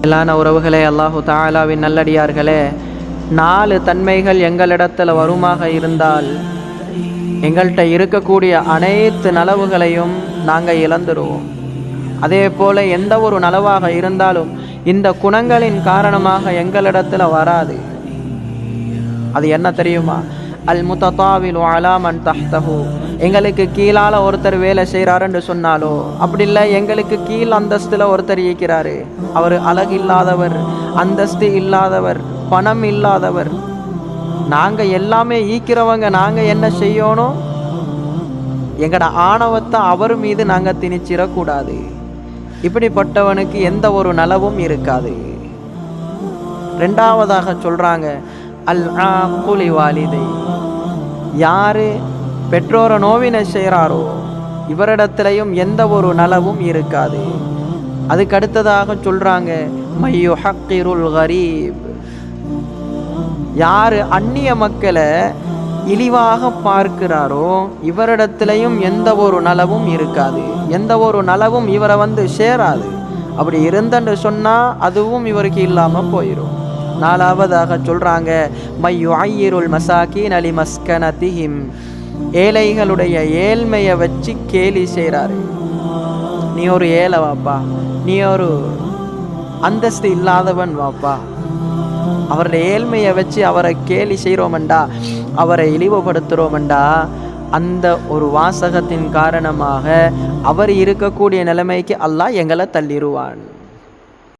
மேலான உறவுகளே, அல்லாஹு தஆலாவின் நல்லடியார்களே, 4 தன்மைகள் எங்களிடத்தில் வருமாக இருந்தால் எங்கள்கிட்ட இருக்கக்கூடிய அனைத்து நலவுகளையும் நாங்கள் இழந்துருவோம். அதே போல் எந்த ஒரு நலவாக இருந்தாலும் இந்த குணங்களின் காரணமாக எங்களிடத்தில் வராது. அது என்ன தெரியுமா? அல் முத்ததாவிலு அலா மன் தஹ்தஹு. எங்களுக்கு கீழால் ஒருத்தர் வேலை செய்கிறாருன்னு சொன்னாலோ, அப்படி இல்லை எங்களுக்கு கீழ் அந்தஸ்தில் ஒருத்தர் இருக்கிறாரு, அவர் அழகு இல்லாதவர், அந்தஸ்து இல்லாதவர், பணம் இல்லாதவர், நாங்கள் எல்லாமே ஈக்கிறவங்க, நாங்கள் என்ன செய்யணும்? எங்களோட ஆணவத்தை அவர் மீது நாங்கள் திணிச்சிடக்கூடாது. இப்படிப்பட்டவனுக்கு எந்த ஒரு நலவும் இருக்காது. 2வதாக சொல்கிறாங்க, அல் ஆக்குலி வாலிதை. யார் பெற்றோரை நோவினை செய்கிறாரோ இவரிடத்திலையும் எந்த ஒரு நலவும் இருக்காது. அதுக்கு அடுத்ததாக சொல்கிறாங்க, மையுஹக்கிருல் கரீப். யார் அந்நிய மக்களை இழிவாக பார்க்கிறாரோ இவரிடத்திலையும் எந்த ஒரு நலவும் இருக்காது, எந்த ஒரு நலவும் இவரை சேராது. அப்படி இருந்தன்னு சொன்னால் அதுவும் இவருக்கு இல்லாமல் போயிடும். 4வதாக சொல்கிறாங்க, மையுஐயிருல் மசாக்கீன் அலி மஸ்கனதிஹிம். ஏழைகளுடைய ஏழ்மையை வச்சு கேலி செய்கிறாரு. நீ ஒரு ஏழை வாப்பா, நீ ஒரு அந்தஸ்து இல்லாதவன் வாப்பா, அவருடைய ஏழ்மையை வச்சு அவரை கேலி செய்கிறோமெண்டா, அவரை இழிவுபடுத்துகிறோமெண்டா, அந்த ஒரு வாசகத்தின் காரணமாக அவர் இருக்கக்கூடிய நிலைமைக்கு அல்லாஹ் எங்களை தள்ளிடுவான்.